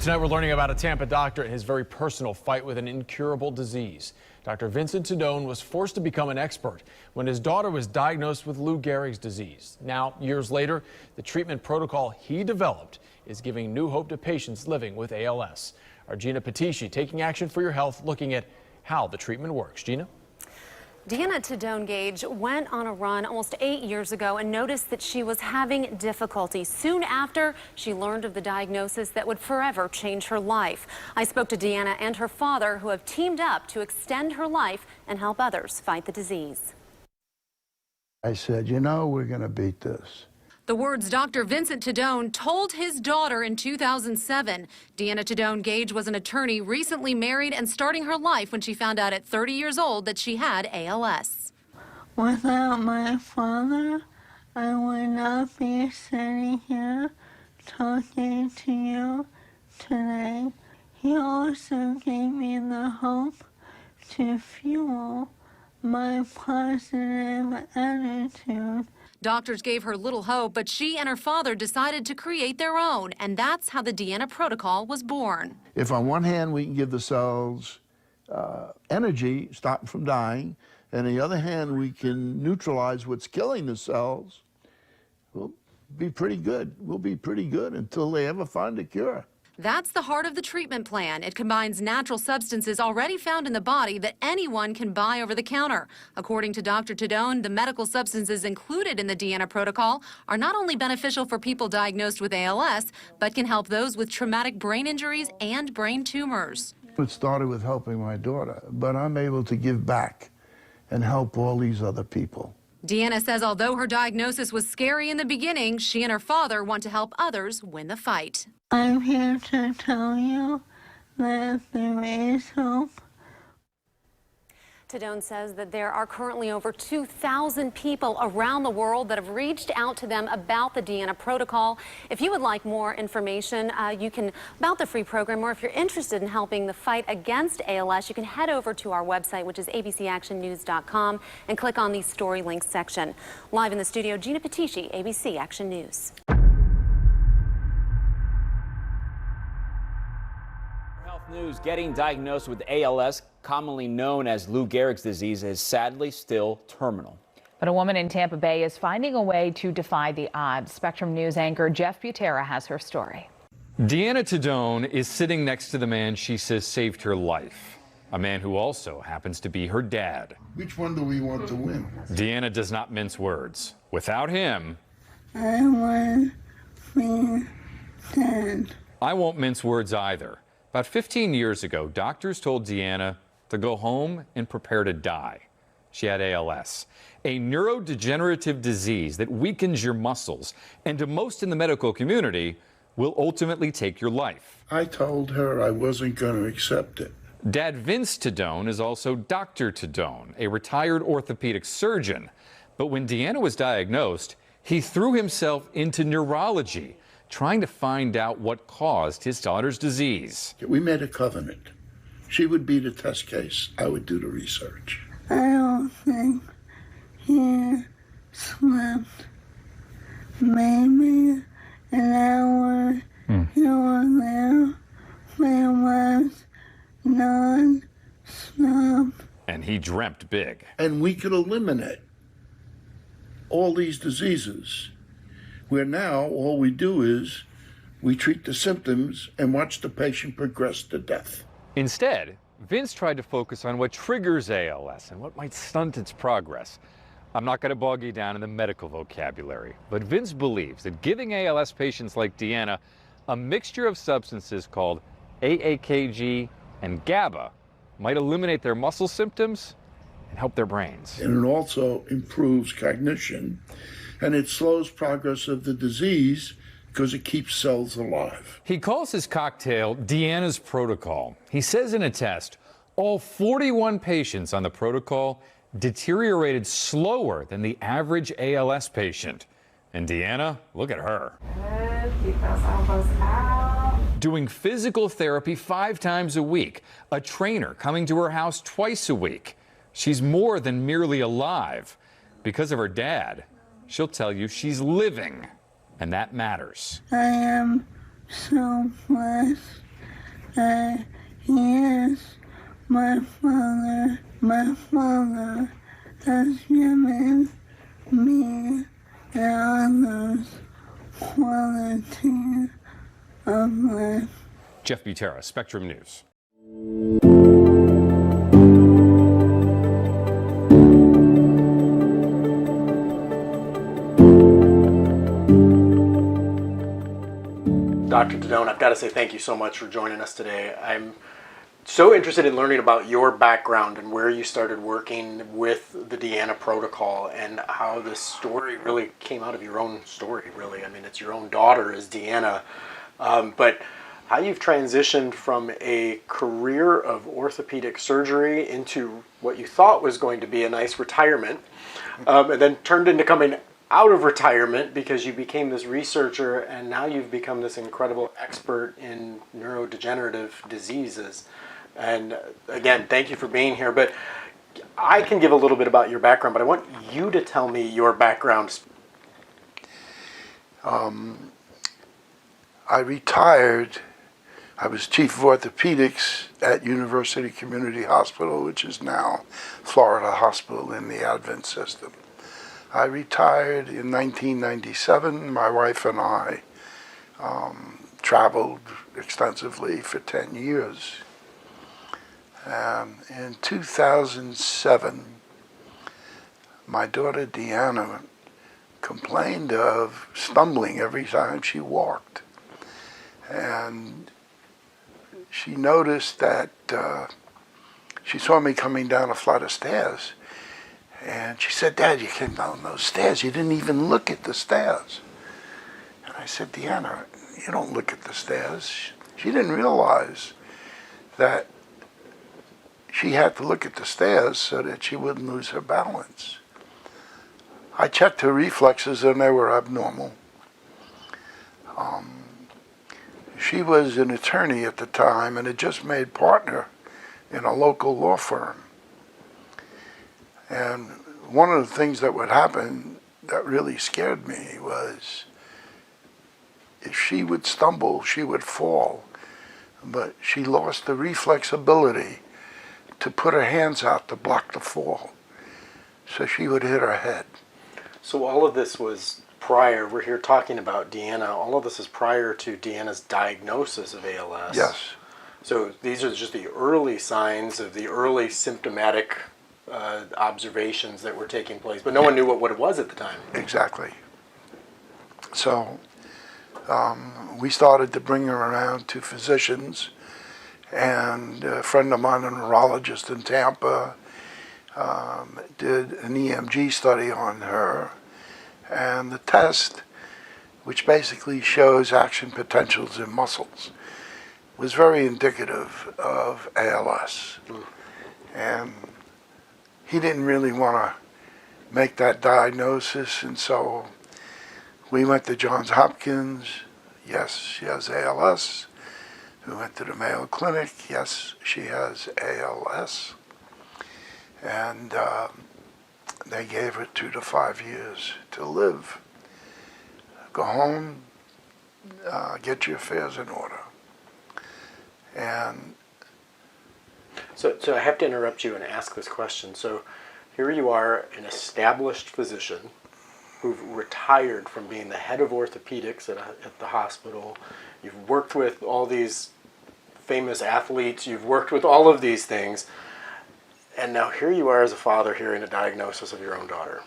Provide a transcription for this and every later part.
Tonight we're learning about a Tampa doctor and his very personal fight with an incurable disease. Dr. Vincent Tedone was forced to become an expert when his daughter was diagnosed with Lou Gehrig's disease. Now, years later, the treatment protocol he developed is giving new hope to patients living with ALS. Our Gina Patishi taking action for your health, looking at how the treatment works. Gina? Deanna Tedone Gage went on a run almost 8 years ago and noticed that she was having difficulty. Soon after, she learned of the diagnosis that would forever change her life. I spoke to Deanna and her father, who have teamed up to extend her life and help others fight the disease. I said, you know, we're going to beat this. The words Dr. Vincent Tedone told his daughter in 2007. Deanna Tedone Gage was an attorney, recently married and starting her life when she found out at 30 years old that she had ALS. Without my father, I would not be sitting here talking to you today. He also gave me the hope to fuel my positive attitude. Doctors gave her little hope, but she and her father decided to create their own, and that's how the Deanna protocol was born. If on one hand we can give the cells energy, stop them from dying, and on the other hand we can neutralize what's killing the cells, we'll be pretty good. We'll be pretty good until they ever find a cure. That's the heart of the treatment plan. It combines natural substances already found in the body that anyone can buy over the counter. According to Dr. Tedone, the medical substances included in the Deanna protocol are not only beneficial for people diagnosed with ALS, but can help those with traumatic brain injuries and brain tumors. It started with helping my daughter, but I'm able to give back and help all these other people. Deanna says although her diagnosis was scary in the beginning, she and her father want to help others win the fight. I'm here to tell you that there is hope. Tedone says that there are currently over 2,000 people around the world that have reached out to them about the Deanna protocol. If you would like more information about the free program, or if you're interested in helping the fight against ALS, you can head over to our website, which is abcactionnews.com, and click on the story links section. Live in the studio, Gina Patishi, ABC Action News. News: getting diagnosed with ALS, commonly known as Lou Gehrig's disease, is sadly still terminal. But a woman in Tampa Bay is finding a way to defy the odds. Spectrum News anchor Jeff Butera has her story. Deanna Tedone is sitting next to the man she says saved her life, a man who also happens to be her dad. Which one do we want to win? Deanna does not mince words. Without him, I want to be dead. I won't mince words either. About 15 years ago, doctors told Deanna to go home and prepare to die. She had ALS, a neurodegenerative disease that weakens your muscles and to most in the medical community will ultimately take your life. I told her I wasn't going to accept it. Dad Vince Tedone is also Dr. Tedone, a retired orthopedic surgeon. But when Deanna was diagnosed, he threw himself into neurology, trying to find out what caused his daughter's disease. We made a covenant. She would be the test case. I would do the research. I don't think he slept. Maybe an hour here or there. There was non-stop. And he dreamt big. And we could eliminate all these diseases, where now all we do is we treat the symptoms and watch the patient progress to death. Instead, Vince tried to focus on what triggers ALS and what might stunt its progress. I'm not going to bog you down in the medical vocabulary, but Vince believes that giving ALS patients like Deanna a mixture of substances called AAKG and GABA might eliminate their muscle symptoms and help their brains. And it also improves cognition, and it slows progress of the disease because it keeps cells alive. He calls his cocktail Deanna's protocol. He says in a test, all 41 patients on the protocol deteriorated slower than the average ALS patient. And Deanna, look at her. Keep those elbows out. Doing physical therapy 5 times a week, a trainer coming to her house twice a week. She's more than merely alive. Because of her dad, she'll tell you she's living, and that matters. I am so blessed that he is my father has given me and others quality of life. Jeff Butera, Spectrum News. Dr. Tedone, I've got to say thank you so much for joining us today. I'm so interested in learning about your background and where you started working with the Deanna protocol and how this story really came out of your own story, really. I mean, it's your own daughter is Deanna, but how you've transitioned from a career of orthopedic surgery into what you thought was going to be a nice retirement, and then turned into coming out of retirement because you became this researcher, and now you've become this incredible expert in neurodegenerative diseases. And again, thank you for being here. But I can give a little bit about your background, but I want you to tell me your background. I retired. I was chief of orthopedics at University Community Hospital, which is now Florida Hospital in the Advent system. I retired in 1997. My wife and I traveled extensively for 10 years. In 2007, my daughter Deanna complained of stumbling every time she walked. And she noticed that she saw me coming down a flight of stairs. And she said, "Dad, you came down those stairs. You didn't even look at the stairs." And I said, "Deanna, you don't look at the stairs." She didn't realize that she had to look at the stairs so that she wouldn't lose her balance. I checked her reflexes and they were abnormal. She was an attorney at the time and had just made partner in a local law firm. And one of the things that would happen that really scared me was if she would stumble, she would fall. But she lost the reflex ability to put her hands out to block the fall. So she would hit her head. So all of this was prior, we're here talking about Deanna, all of this is prior to Deanna's diagnosis of ALS. Yes. So these are just the early signs of the early symptomatic observations that were taking place, but no one knew what it was at the time. Exactly. So we started to bring her around to physicians, and a friend of mine, a neurologist in Tampa, did an EMG study on her, and the test, which basically shows action potentials in muscles, was very indicative of ALS. And he didn't really want to make that diagnosis, and so we went to Johns Hopkins. Yes, she has ALS. We went to the Mayo Clinic. Yes, she has ALS. And they gave her 2 to 5 years to live. Go home, get your affairs in order. And So I have to interrupt you and ask this question. So here you are, an established physician who've retired from being the head of orthopedics at the hospital. You've worked with all these famous athletes. You've worked with all of these things. And now here you are as a father hearing a diagnosis of your own daughter.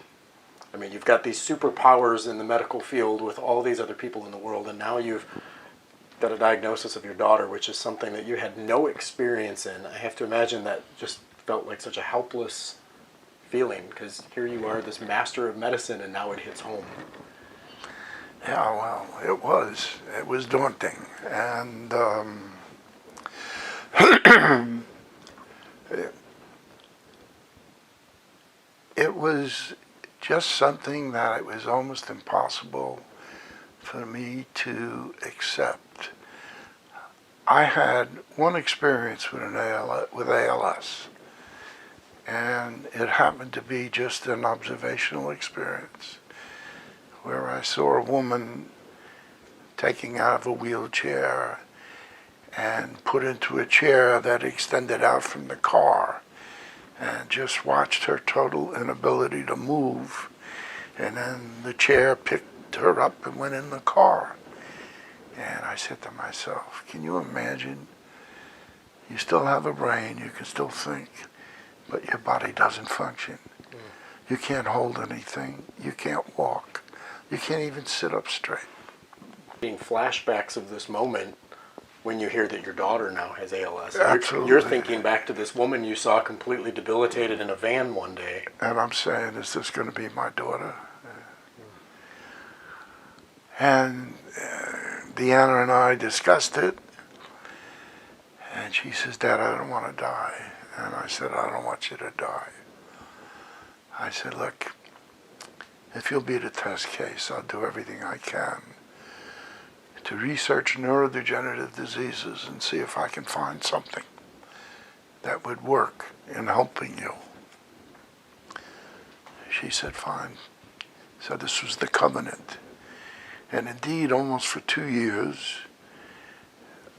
I mean, you've got these superpowers in the medical field with all these other people in the world, and now you've got a diagnosis of your daughter, which is something that you had no experience in. I have to imagine that just felt like such a helpless feeling, because here you are, this master of medicine, and now it hits home. yeah, well, it was daunting. And it was just something that it was almost impossible for me to accept. I had one experience with ALS, and it happened to be just an observational experience where I saw a woman taking out of a wheelchair, and put into a chair that extended out from the car, and just watched her total inability to move. And then the chair picked her up and went in the car. And I said to myself, can you imagine? You still have a brain, you can still think, but your body doesn't function. You can't hold anything, you can't walk, you can't even sit up straight. Being flashbacks of this moment when you hear that your daughter now has ALS. Absolutely. You're thinking back to this woman you saw completely debilitated in a van one day. And I'm saying, is this going to be my daughter? And Deanna and I discussed it, and she says, Dad, I don't want to die. And I said, I don't want you to die. I said, look, if you'll be the test case, I'll do everything I can to research neurodegenerative diseases and see if I can find something that would work in helping you. She said, fine. So this was the covenant. And indeed, almost for 2 years,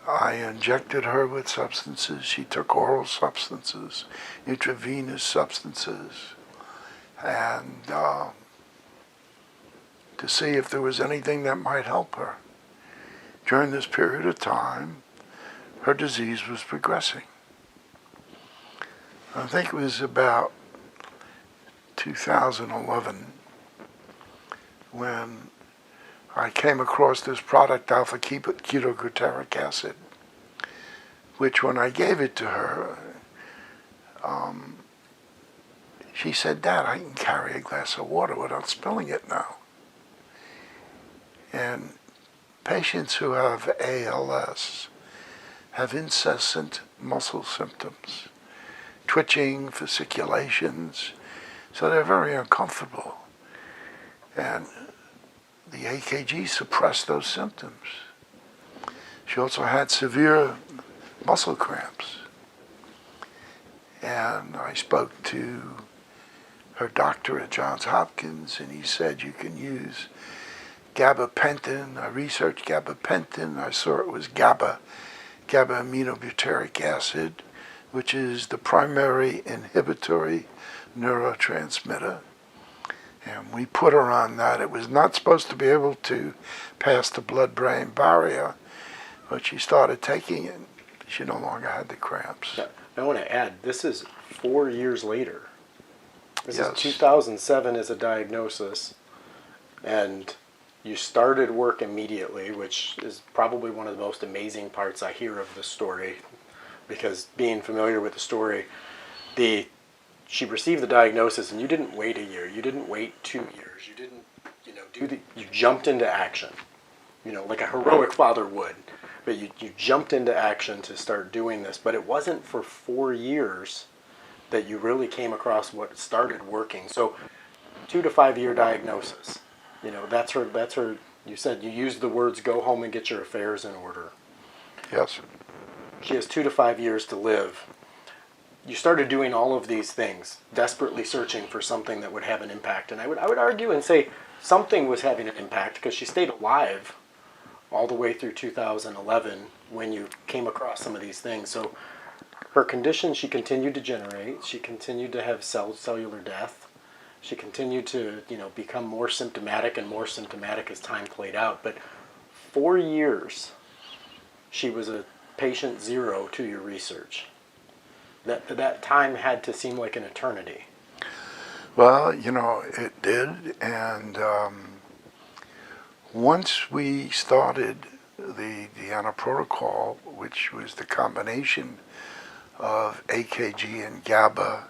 I injected her with substances. She took oral substances, intravenous substances, and to see if there was anything that might help her. During this period of time, her disease was progressing. I think it was about 2011 when I came across this product, alpha ketogluteric acid, which when I gave it to her, she said, Dad, I can carry a glass of water without spilling it now. And patients who have ALS have incessant muscle symptoms, twitching, fasciculations, so they're very uncomfortable. And the AKG suppressed those symptoms. She also had severe muscle cramps. And I spoke to her doctor at Johns Hopkins, and he said you can use gabapentin. I researched gabapentin. I saw it was GABA aminobutyric acid, which is the primary inhibitory neurotransmitter. And we put her on that. It was not supposed to be able to pass the blood-brain barrier, but she started taking it. She no longer had the cramps. Yeah. I want to add, this is 4 years later. This Yes. is 2007 as a diagnosis, and you started work immediately, which is probably one of the most amazing parts I hear of this story, because being familiar with the story, she received the diagnosis, and you didn't wait a year, you didn't wait 2 years, you didn't, you jumped into action, like a heroic father would, but you jumped into action to start doing this. But it wasn't for 4 years that you really came across what started working. So 2 to 5 year diagnosis, that's her, you said you used the words, go home and get your affairs in order. Yes. She has 2 to 5 years to live. You started doing all of these things, desperately searching for something that would have an impact. And I would argue and say something was having an impact, because she stayed alive all the way through 2011 when you came across some of these things. So her condition, she continued to generate. She continued to have cellular death. She continued to, become more symptomatic and more symptomatic as time played out. But 4 years, she was a patient zero to your research. That time had to seem like an eternity. Well, it did. And once we started the Deanna protocol, which was the combination of AKG and GABA,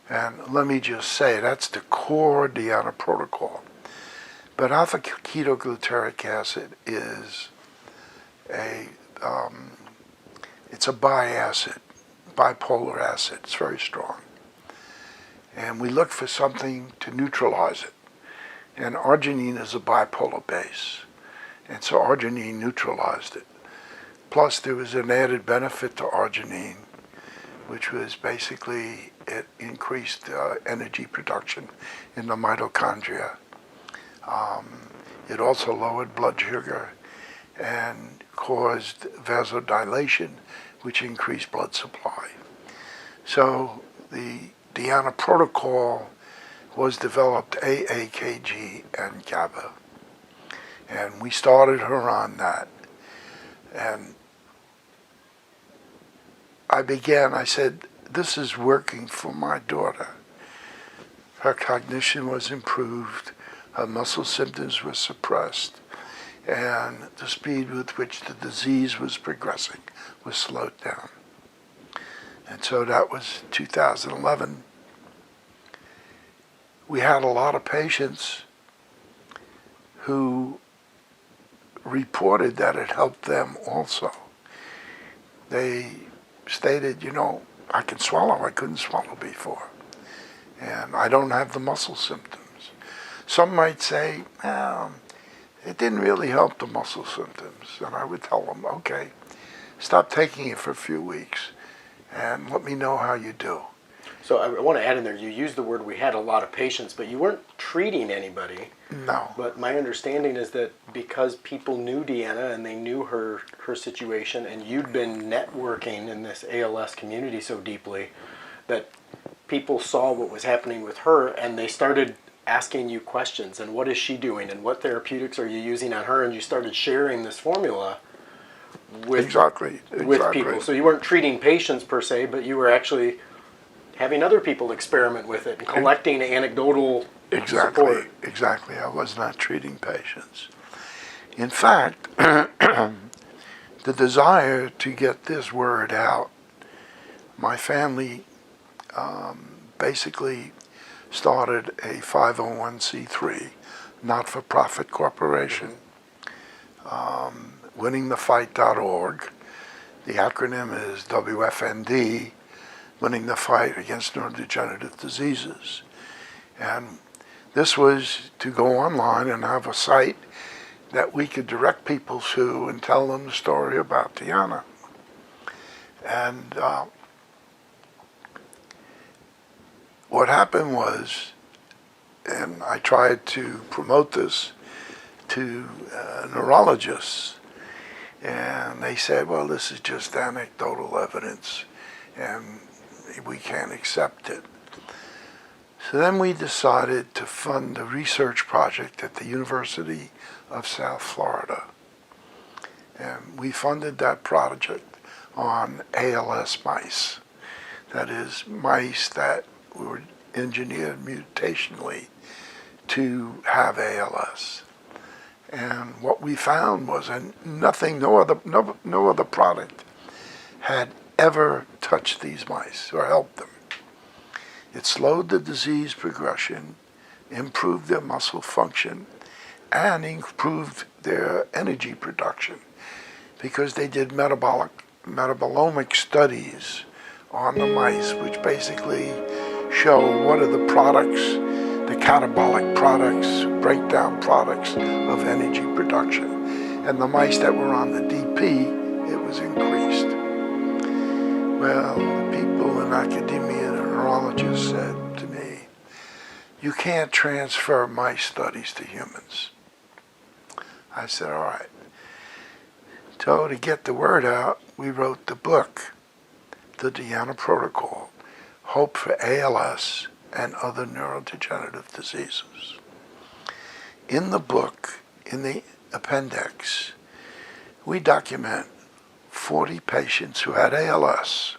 and let me just say, that's the core Deanna protocol. But alpha ketogluteric acid is it's a bipolar acid. It's very strong. And we looked for something to neutralize it. And arginine is a bipolar base. And so arginine neutralized it. Plus there was an added benefit to arginine, which was basically it increased energy production in the mitochondria. It also lowered blood sugar. and caused vasodilation, which increased blood supply. So the Deanna protocol was developed AAKG and GABA. And we started her on that. And I said, this is working for my daughter. Her cognition was improved, her muscle symptoms were suppressed, and the speed with which the disease was progressing was slowed down. And so that was 2011. We had a lot of patients who reported that it helped them also. They stated, you know, I can swallow, I couldn't swallow before. And I don't have the muscle symptoms. Some might say, it didn't really help the muscle symptoms. And I would tell them, okay, stop taking it for a few weeks and let me know how you do. So I want to add in there, you used the word we had a lot of patients, but you weren't treating anybody. No. But my understanding is that because people knew Deanna and they knew her situation, and you'd been networking in this ALS community so deeply, that people saw what was happening with her and they started asking you questions, and what is she doing and what therapeutics are you using on her, and you started sharing this formula with people. So you weren't treating patients per se, but you were actually having other people experiment with it and collecting anecdotal support. Exactly. I was not treating patients. In fact, the desire to get this word out, my family basically started a 501c3 not-for-profit corporation, winningthefight.org. The acronym is WFND, Winning the Fight Against Neurodegenerative Diseases. And this was to go online and have a site that we could direct people to and tell them the story about Deanna. And what happened was, and I tried to promote this to neurologists, and they said, well, this is just anecdotal evidence, and we can't accept it. So then we decided to fund a research project at the University of South Florida. And we funded that project on ALS mice. That is, mice that were engineered mutationally to have ALS. And what we found was no other product had ever touched these mice or helped them. It slowed the disease progression, improved their muscle function, and improved their energy production, because they did metabolomic studies on the mice, which basically show what are the products, the catabolic products, breakdown products of energy production. And the mice that were on the DP, it was increased. Well, the people in academia, the neurologists, said to me, you can't transfer mice studies to humans. I said, all right. So to get the word out, we wrote the book, The Deanna Protocol, Hope for ALS and Other Neurodegenerative Diseases. In the book, in the appendix, we document 40 patients who had ALS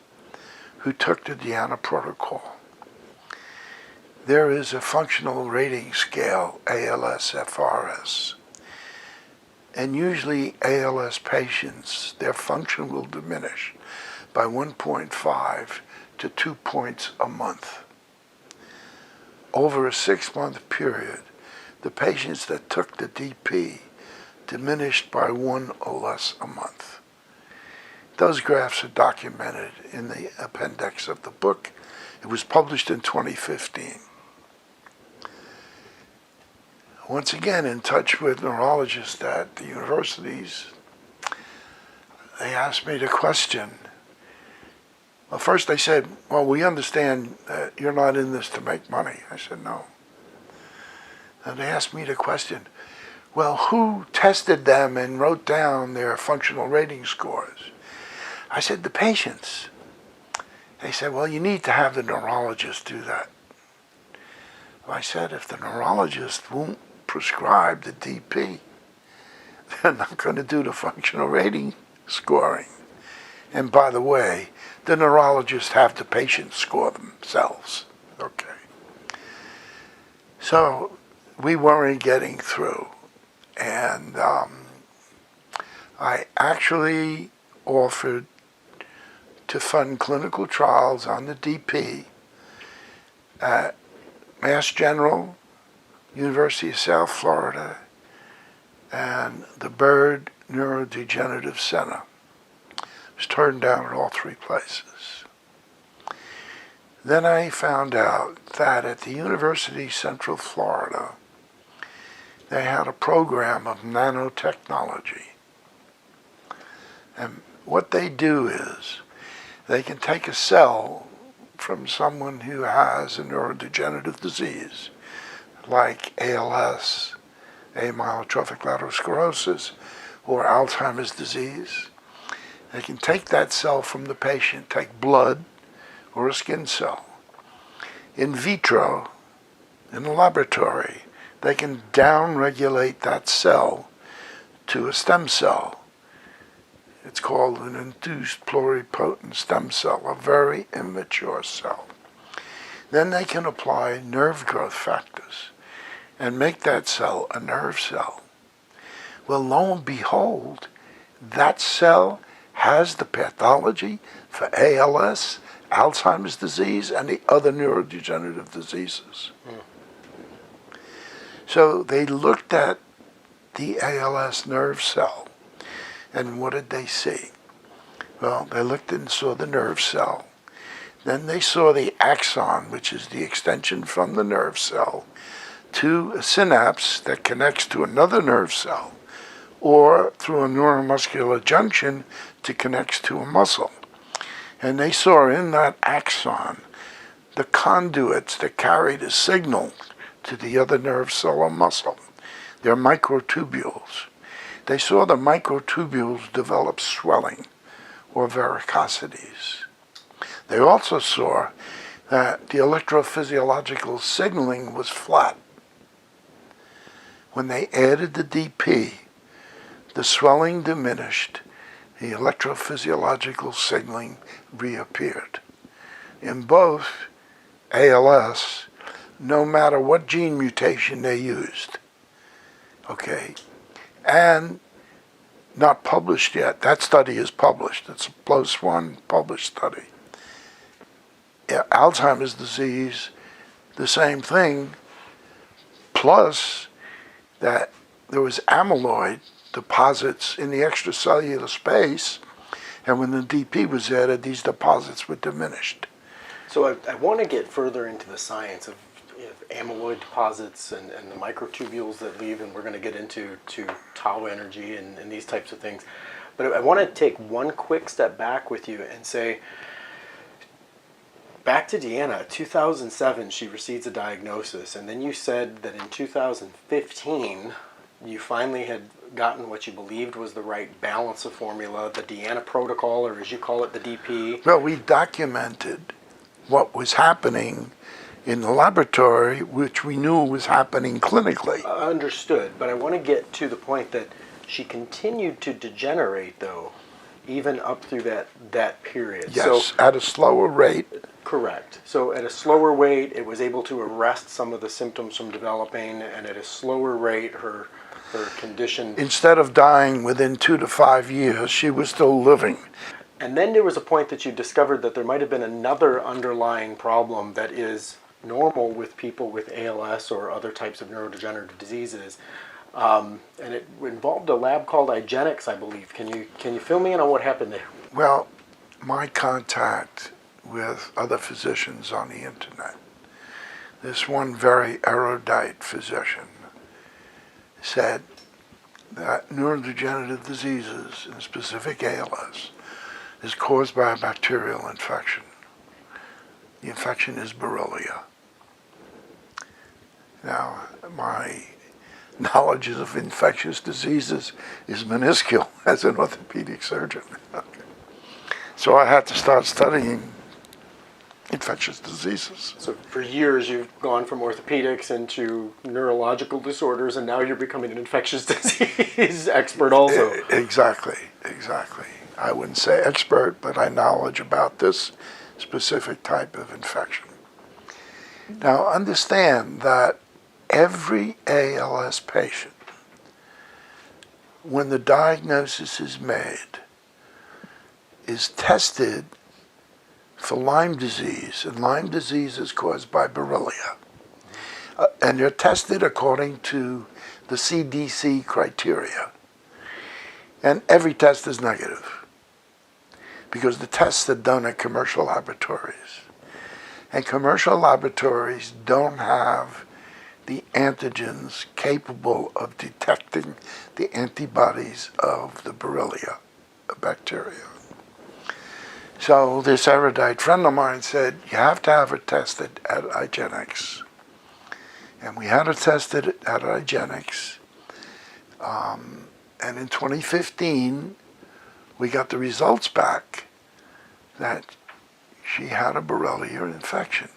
who took the Deanna protocol. There is a functional rating scale, ALS-FRS, and usually ALS patients, their function will diminish by 1.5 to 2 points a month. Over a 6-month period, the patients that took the DP diminished by 1 or less a month. Those graphs are documented in the appendix of the book. It was published in 2015. Once again, in touch with neurologists at the universities, they asked me the question. Well, first they said, well, we understand that you're not in this to make money. I said, no. And they asked me the question, Well, who tested them and wrote down their functional rating scores? I said, the patients. They said, well, you need to have the neurologist do that. I said, if the neurologist won't prescribe the DP, they're not going to do the functional rating scoring. And by the way, the neurologists have the patients score themselves. Okay. So we weren't getting through. And I actually offered to fund clinical trials on the DP at Mass General, University of South Florida, and the Byrd Neurodegenerative Center. I was turned down at all three places. Then I found out that at the University of Central Florida, they had a program of nanotechnology. And what they do is they can take a cell from someone who has a neurodegenerative disease like ALS, Amyotrophic Lateral Sclerosis, or Alzheimer's disease. They can take that cell from the patient, take blood or a skin cell. In vitro, in the laboratory, they can downregulate that cell to a stem cell. It's called an induced pluripotent stem cell, a very immature cell. Then they can apply nerve growth factors and make that cell a nerve cell. Well, lo and behold, that cell has the pathology for ALS, Alzheimer's disease, and the other neurodegenerative diseases. So they looked at the ALS nerve cell, and what did they see? Well, they looked and saw the nerve cell. Then they saw the axon, which is the extension from the nerve cell, to a synapse that connects to another nerve cell, or through a neuromuscular junction to connect to a muscle. And they saw in that axon the conduits that carry the signal to the other nerve cell or muscle. They're microtubules. They saw the microtubules develop swelling or varicosities. They also saw that the electrophysiological signaling was flat. When they added the DP, the swelling diminished, the electrophysiological signaling reappeared. In both ALS, no matter what gene mutation they used, okay, and not published yet. That study is published. It's a +1 published study. Alzheimer's disease, the same thing, plus that there was amyloid deposits in the extracellular space, and when the DP was added, these deposits were diminished. So I want to get further into the science of amyloid deposits and the microtubules that leave, and we're going to get into tau energy and these types of things. But I want to take one quick step back with you and say, back to Deanna, 2007, she receives a diagnosis, and then you said that in 2015, you finally had gotten what you believed was the right balance of formula, the Deanna protocol, or as you call it, the DP. Well, we documented what was happening in the laboratory, which we knew was happening clinically. Understood, but I want to get to the point that she continued to degenerate, though, even up through that period. Yes, so, at a slower rate. Correct. So at a slower rate, it was able to arrest some of the symptoms from developing, and at a slower rate, her condition... Instead of dying within 2 to 5 years, she was still living. And then there was a point that you discovered that there might have been another underlying problem that is normal with people with ALS or other types of neurodegenerative diseases. And it involved a lab called IGeneX, I believe. Can you fill me in on what happened there? Well, my contact with other physicians on the internet, this one very erudite physician said that neurodegenerative diseases, in specific ALS, is caused by a bacterial infection. The infection is Borrelia. Now, my knowledge of infectious diseases is minuscule as an orthopedic surgeon. So I had to start studying infectious diseases. So for years you've gone from orthopedics into neurological disorders, and now you're becoming an infectious disease expert also. Exactly. I wouldn't say expert, but I knowledge about this specific type of infection. Now understand that every ALS patient, when the diagnosis is made, is tested for Lyme disease, and Lyme disease is caused by Borrelia. And they're tested according to the CDC criteria. And every test is negative, because the tests are done at commercial laboratories. And commercial laboratories don't have the antigens capable of detecting the antibodies of the Borrelia bacteria. So this erudite friend of mine said, you have to have it tested at IGeneX. And we had it tested at IGeneX. And in 2015, we got the results back that she had a Borrelia infection.